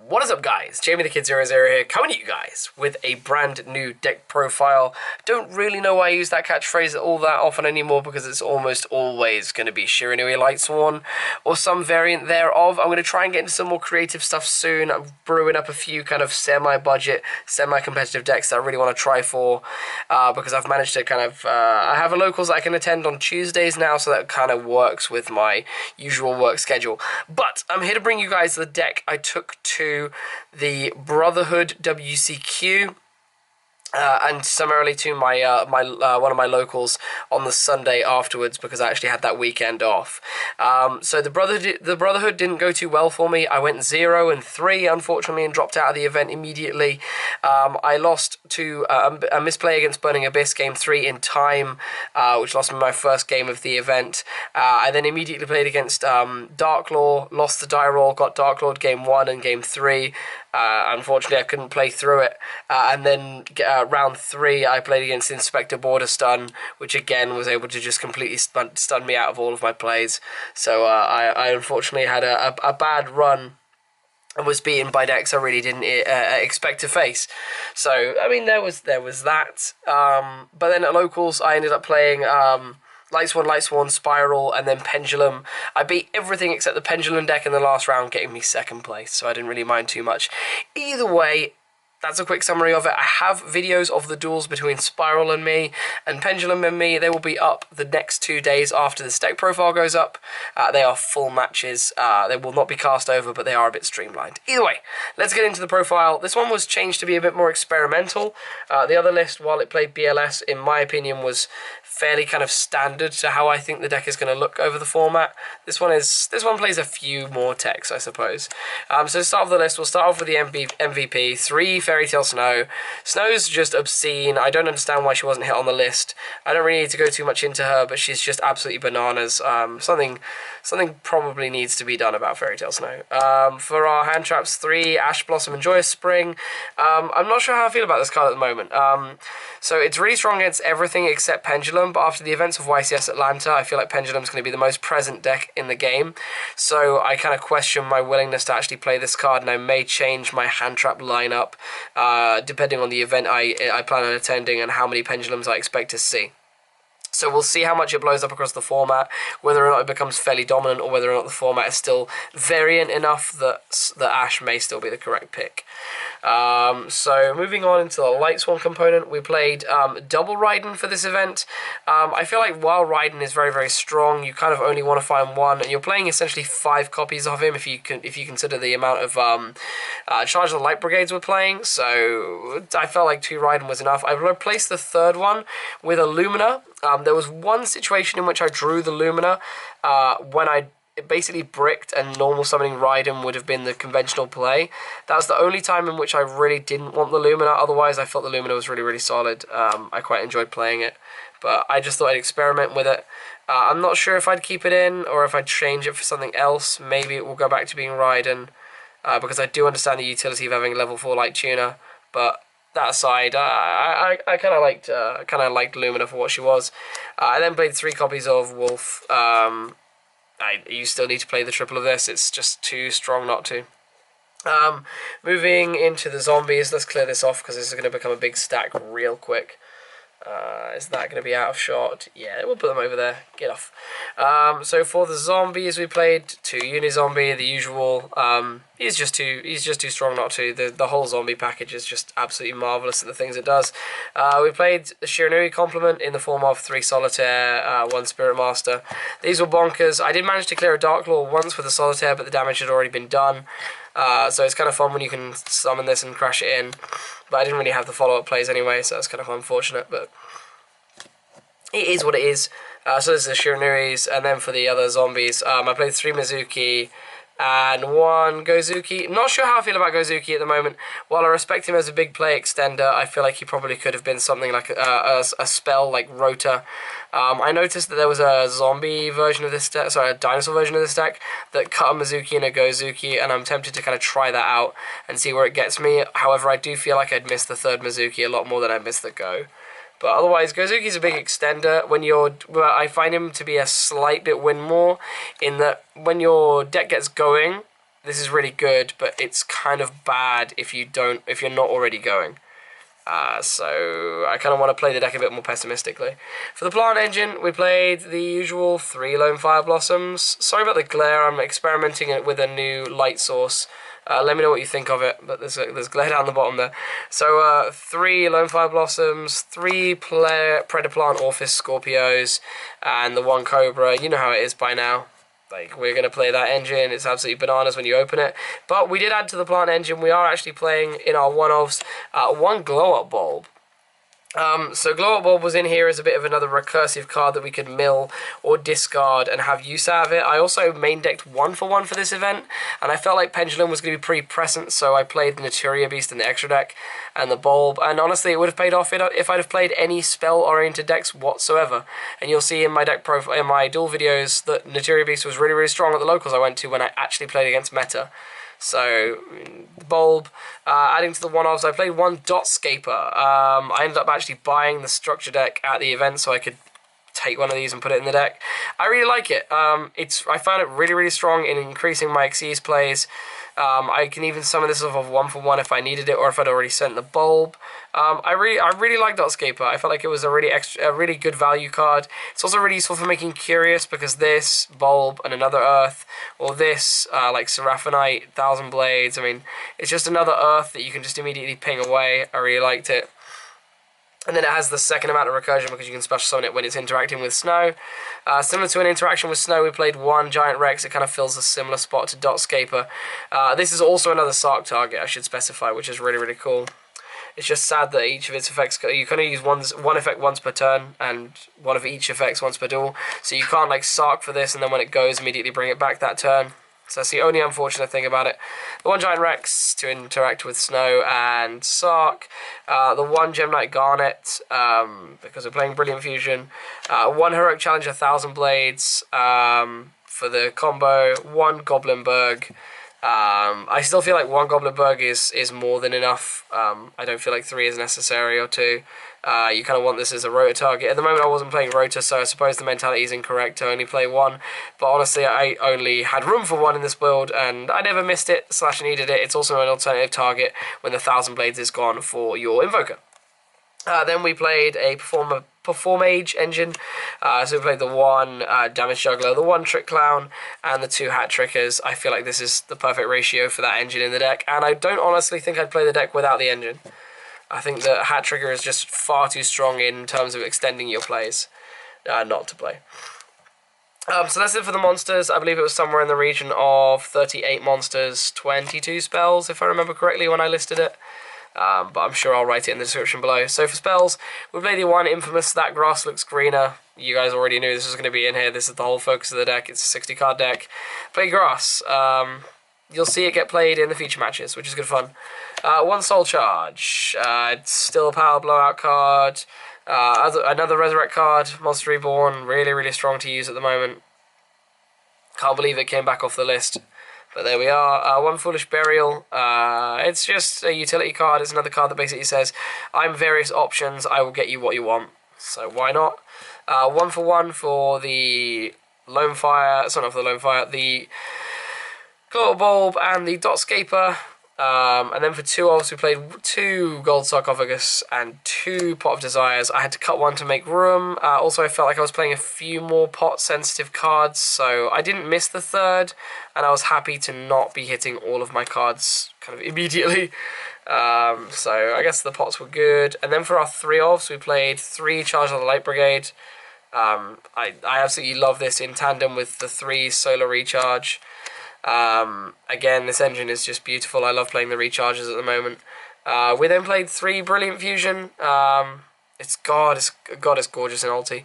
What is up, guys? Jamie the Kid 00 here, coming to you guys with a brand new deck profile. Don't really know why I use that catchphrase all that often anymore, because it's almost always going to be Shiranui Lightsworn or some variant thereof. I'm going to try and get into some more creative stuff soon. I'm brewing up a few kind of semi-budget, semi-competitive decks that I really want to try for, because I've managed to kind of, I have a locals that I can attend on Tuesdays now, so that kind of works with my usual work schedule. But I'm here to bring you guys the deck I took to the Brotherhood WCQ, and summarily to my one of my locals on the Sunday afterwards, because I actually had that weekend off. So the Brotherhood didn't go too well for me. I went 0-3 unfortunately and dropped out of the event immediately. I lost to a misplay against Burning Abyss game 3 in time, which lost me my first game of the event. I then immediately played against Darklaw, lost the die roll, got Darklawed game 1 and game 3. Unfortunately, I couldn't play through it. And then round 3, I played against Inspector Border Stun, which again was able to just completely stun me out of all of my plays. So I unfortunately had a bad run and was beaten by decks I really didn't expect to face. So, I mean, there was that. But then at locals, I ended up playing Lightsworn, Spiral, and then Pendulum. I beat everything except the Pendulum deck in the last round, getting me second place, so I didn't really mind too much. Either way, that's a quick summary of it. I have videos of the duels between Spiral and me, and Pendulum and me. They will be up the next 2 days after this deck profile goes up. They are full matches. They will not be cast over, but they are a bit streamlined. Either way, let's get into the profile. This one was changed to be a bit more experimental. The other list, while it played BLS, in my opinion, was fairly kind of standard to how I think the deck is going to look over the format. This one plays a few more techs, I suppose. So to start off the list, we'll start off with the MVP, 3 Fairy Tale Snow. Snow's just obscene. I don't understand why she wasn't hit on the list. I don't really need to go too much into her, but she's just absolutely bananas. Something probably needs to be done about Fairy Tale Snow. For our hand traps, 3 Ash Blossom and Joyous Spring. I'm not sure how I feel about this card at the moment. So it's really strong against everything except Pendulum, but after the events of YCS Atlanta, I feel like Pendulum's going to be the most present deck in the game. So I kind of question my willingness to actually play this card, and I may change my hand trap lineup depending on the event I plan on attending and how many Pendulums I expect to see. So we'll see how much it blows up across the format, whether or not it becomes fairly dominant, or whether or not the format is still variant enough that Ash may still be the correct pick. So moving on into the Lightsworn component, we played double Raiden for this event. I feel like while Raiden is very, very strong, you kind of only want to find one, and you're playing essentially 5 copies of him if you consider the amount of Charge of the Light Brigades we're playing. So I felt like 2 Raiden was enough. I replaced the third one with a Lumina. There was one situation in which I drew the Lumina when I basically bricked, and normal summoning Raiden would have been the conventional play. That was the only time in which I really didn't want the Lumina. Otherwise, I felt the Lumina was really, really solid. I quite enjoyed playing it, but I just thought I'd experiment with it. I'm not sure if I'd keep it in or if I'd change it for something else. Maybe it will go back to being Raiden, because I do understand the utility of having level 4 Light Tuner, but that aside, I kind of liked Lumina for what she was. I then played 3 copies of Wulf. You still need to play the triple of this. It's just too strong not to. Moving into the zombies, let's clear this off because this is going to become a big stack real quick. Is that going to be out of shot? Yeah, we'll put them over there. Get off. So for the zombies, we played 2 Uni-Zombie, the usual. He's just too strong not to. The whole zombie package is just absolutely marvelous at the things it does. We played the Shiranui complement in the form of 3 Solitaire, 1 Spiritmaster. These were bonkers. I did manage to clear a Darklaw once with a Solitaire, but the damage had already been done. So it's kind of fun when you can summon this and crash it in. But I didn't really have the follow-up plays anyway, so that's kind of unfortunate, but it is what it is. So this is the Shiranuis, and then for the other zombies, I played 3 Mezuki and 1 Gozuki. Not sure how I feel about Gozuki at the moment. While I respect him as a big play extender, I feel like he probably could have been something like a spell like Rota. I noticed that there was a zombie version of this deck, sorry, a dinosaur version of this deck that cut a Mezuki and a Gozuki, and I'm tempted to kind of try that out and see where it gets me. However, I do feel like I'd miss the 3rd Mezuki a lot more than I missed the Go. But otherwise, Gozuki's a big extender. I find him to be a slight bit win more in that when your deck gets going, this is really good, but it's kind of bad if you're not already going. So I kind of want to play the deck a bit more pessimistically. For the plant engine, we played the usual 3 Lonefire Blossoms. Sorry about the glare, I'm experimenting with a new light source. Let me know what you think of it, but there's glare down the bottom there. So 3 Lonefire Blossoms, 3 Predaplant Orphys Scorpios, and the 1 Cobra. You know how it is by now. Like, we're going to play that engine. It's absolutely bananas when you open it. But we did add to the plant engine. We are actually playing in our one-offs 1 glow-up bulb. So glow-up bulb was in here as a bit of another recursive card that we could mill or discard and have use out of it. I also main decked 1 for 1 for this event, and I felt like Pendulum was going to be pretty present, so I played the Naturia Beast in the extra deck and the bulb, and honestly it would have paid off if I'd have played any spell-oriented decks whatsoever. And you'll see in my deck profile, in my duel videos, that Naturia Beast was really, really strong at the locals I went to when I actually played against meta. So, bulb, adding to the one-offs, I played 1 Dotscaper. I ended up actually buying the structure deck at the event so I could take one of these and put it in the deck. I really like it. I found it really, really strong in increasing my Xyz plays. I can even summon this off of 1 for 1 if I needed it, or if I'd already sent the bulb. I really like Dotscaper. I felt like it was a really good value card. It's also really useful for making Curious, because this bulb and another Earth, or this like Seraphinite, 1,000 Blades. I mean, it's just another Earth that you can just immediately ping away. I really liked it. And then it has the second amount of recursion because you can special summon it when it's interacting with snow. Similar to an interaction with snow, we played 1 Giant Rex. It kind of fills a similar spot to Dotscaper. This is also another Sarc target, I should specify, which is really, really cool. It's just sad that each of its effects, you kind of use one effect once per turn, and one of each effects once per duel. So you can't like Sarc for this, and then when it goes, immediately bring it back that turn. So that's the only unfortunate thing about it. The 1 Giant Rex to interact with Snow and Sarc. The 1 Gem-Knight Garnet, because we're playing Brilliant Fusion. 1 Heroic Challenger, 1,000 Blades for the combo. 1 Goblindbergh. I still feel like 1 Goblindbergh is more than enough. I don't feel like 3 is necessary, or 2. You kind of want this as a Rota target. At the moment I wasn't playing Rota, so I suppose the mentality is incorrect to only play 1. But honestly, I only had room for 1 in this build, and I never missed it / needed it. It's also an alternative target when the 1,000 Blades is gone for your Invoker. Then we played a Performage engine. So we played the 1 Damage Juggler, the 1 Trick Clown, and the 2 Hat Trickers. I feel like this is the perfect ratio for that engine in the deck, and I don't honestly think I'd play the deck without the engine. I think the Hat Tricker is just far too strong in terms of extending your plays not to play. So that's it for the monsters. I believe it was somewhere in the region of 38 monsters, 22 spells, if I remember correctly when I listed it. But I'm sure I'll write it in the description below. So for spells, we played the 1 Infamous That Grass Looks Greener. You guys already knew this was going to be in here. This is the whole focus of the deck. It's a 60 card deck. Play Grass. You'll see it get played in the feature matches, which is good fun. 1 Soul Charge. It's still a power blowout card. Another Resurrect card. Monster Reborn. Really, really strong to use at the moment. Can't believe it came back off the list. But there we are. 1 Foolish Burial. It's just a utility card. It's another card that basically says, I'm various options. I will get you what you want. So why not? 1 for 1 for the Lonefire. Sorry, not for the Lonefire. The Glow Bulb and the Dotscaper. And then for 2 offs, we played 2 Gold Sarcophagus and 2 Pot of Desires. I had to cut 1 to make room. Also, I felt like I was playing a few more pot-sensitive cards, so I didn't miss the 3rd, and I was happy to not be hitting all of my cards kind of immediately. So I guess the pots were good. And then for our 3 offs, we played 3 Charge of the Light Brigade. I absolutely love this in tandem with the 3 Solar Recharge. Again, this engine is just beautiful. I love playing the recharges at the moment. We then played 3 Brilliant Fusion. It's gorgeous in ulti.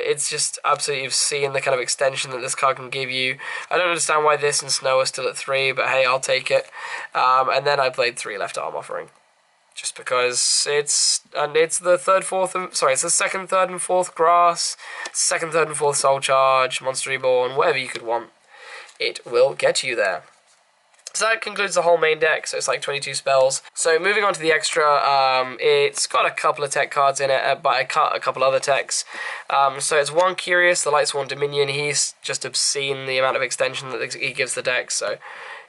It's just absolutely seeing the kind of extension that this card can give you. I don't understand why this and Snow are still at 3, but hey, I'll take it. And then I played 3 Left Arm Offering. Just because it's the 3rd, 4th, it's the 2nd, 3rd, and 4th Grass, 2nd, 3rd, and 4th Soul Charge, Monster Reborn, whatever you could want, it will get you there. So that concludes the whole main deck, so it's like 22 spells. So moving on to the extra, it's got a couple of tech cards in it, but I cut a couple other techs. So it's one Curious, the Lightsworn Dominion. He's just obscene, the amount of extension that he gives the deck, so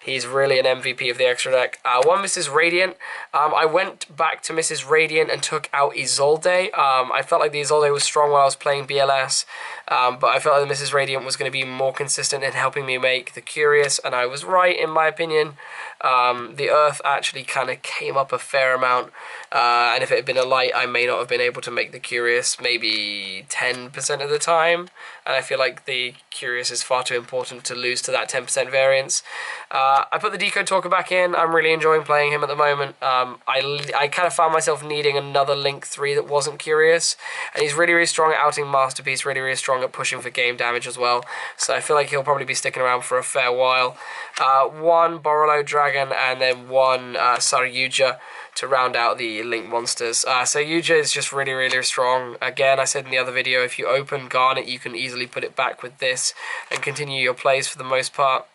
he's really an MVP of the extra deck. One Mrs. Radiant. I went back to Mrs. Radiant and took out Isolde. I felt like the Isolde was strong while I was playing BLS, but I felt like the Mrs. Radiant was going to be more consistent in helping me make the Curious, and I was right in my opinion. The Earth actually kind of came up a fair amount, and if it had been a light, I may not have been able to make the Curious maybe 10% of the time, and I feel like the Curious is far too important to lose to that 10% variance. I put the Decode Talker back in. I'm really enjoying playing him at the moment. I kind of found myself needing another Link 3 that wasn't Curious, and he's really, really strong at outing Masterpiece, really, really strong at pushing for game damage as well, so I feel like he'll probably be sticking around for a fair while. One Borolo Dragon and then one Saryuja to round out the Link monsters. So Yuja is just really, really strong. Again, I said in the other video, if you open Garnet, you can easily put it back with this and continue your plays for the most part.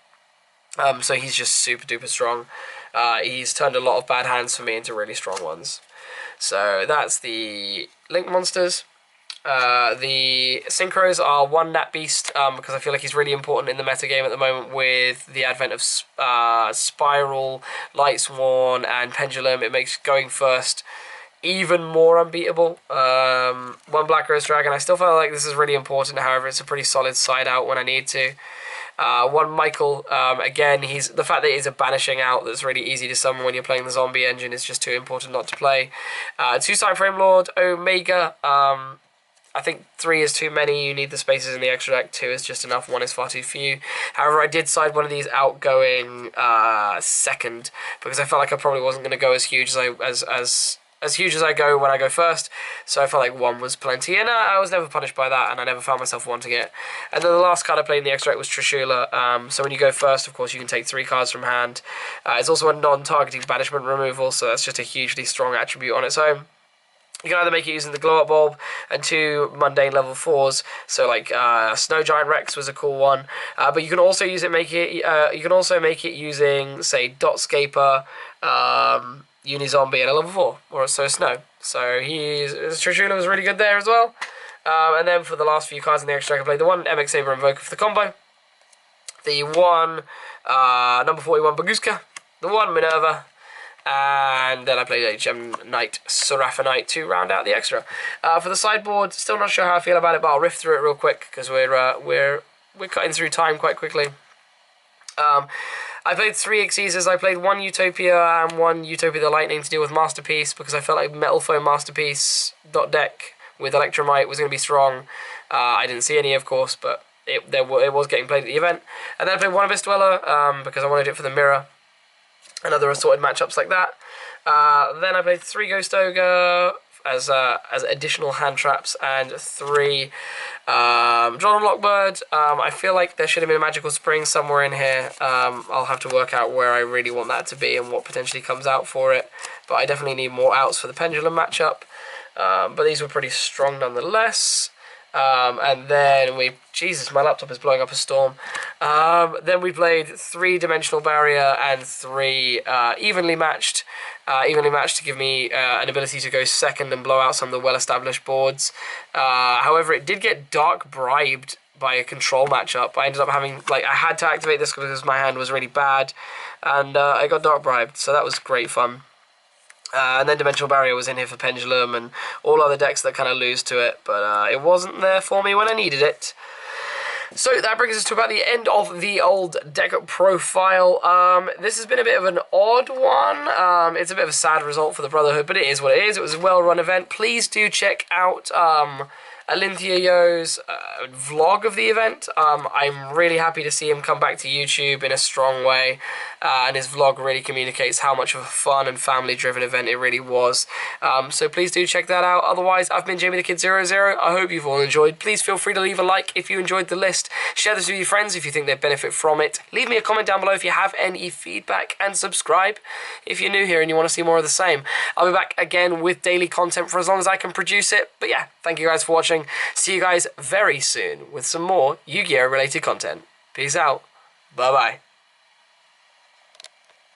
So he's just super duper strong. He's turned a lot of bad hands for me into really strong ones. So that's the Link monsters. The Synchros are one Nat Beast, because I feel like he's really important in the metagame at the moment with the advent of Spiral, Lightsworn, and Pendulum. It makes going first even more unbeatable. One Black Rose Dragon. I still feel like this is really important, however, it's a pretty solid side out when I need to. One Michael, again, the fact that he's a banishing out that's really easy to summon when you're playing the zombie engine is just too important not to play. Two Side Frame Lord, Omega. I think 3 is too many. You need the spaces in the extra deck. 2 is just enough. 1 is far too few. However, I did side one of these out going second because I felt like I probably wasn't going to go as huge as huge as I go when I go first. So I felt like 1 was plenty, and I was never punished by that, and I never found myself wanting it. And then the last card I played in the extra deck was Trishula. So when you go first, of course, you can take 3 cards from hand. It's also a non-targeting banishment removal, so that's just a hugely strong attribute on its own. You can either make it using the Glow Up Bulb and 2 mundane level 4s, so like Snow Giant Rex was a cool one. But you can also use it, you can also make it using, say, Dotscaper, Uni-Zombie, and a level 4, or so Snow. So Trishula was really good there as well. And then for the last few cards in the extra deck, I played the 1 MX Saber Invoker for the combo, the 1 number 41 Baguska, the 1 Minerva, and then I played a Gem-Knight Seraphinite to round out the extra. For the sideboard, still not sure how I feel about it, but I'll riff through it real quick because we're cutting through time quite quickly. I played 3 Xyzes. I played 1 Utopia and 1 Utopia the Lightning to deal with Masterpiece because I felt like Metal Foam Masterpiece deck with Electromite was going to be strong. I didn't see any, of course, but it was getting played at the event. And then I played 1 Abyss Dweller because I wanted it for the mirror and other assorted matchups like that. Then I played 3 Ghost Ogre as additional hand traps and 3 Drawn Lockbird. I feel like there should have been a Magical Spring somewhere in here. I'll have to work out where I really want that to be and what potentially comes out for it. But I definitely need more outs for the Pendulum matchup. But these were pretty strong nonetheless. And then Jesus, my laptop is blowing up a storm. Then we played 3 Dimensional Barrier and 3 evenly matched to give me an ability to go second and blow out some of the well-established boards. However, it did get dark bribed by a control matchup. I ended up having, I had to activate this because my hand was really bad, and I got dark bribed, so that was great fun. And then Dimensional Barrier was in here for Pendulum and all other decks that kind of lose to it, but it wasn't there for me when I needed it. So that brings us to about the end of the old deck profile. This has been a bit of an odd one. It's a bit of a sad result for the Brotherhood, but it is what it is. It was a well-run event. Please do check out Alinthia Yo's vlog of the event. I'm really happy to see him come back to YouTube in a strong way, and his vlog really communicates how much of a fun and family-driven event it really was. So please do check that out. Otherwise, I've been Jamie the Kid 00. I hope you've all enjoyed. Please feel free to leave a like if you enjoyed the list. Share this with your friends if you think they'd benefit from it. Leave me a comment down below if you have any feedback, and subscribe if you're new here and you want to see more of the same. I'll be back again with daily content for as long as I can produce it. But yeah, thank you guys for watching. See you guys very soon with some more Yu-Gi-Oh! Related content. Peace out. Bye-bye.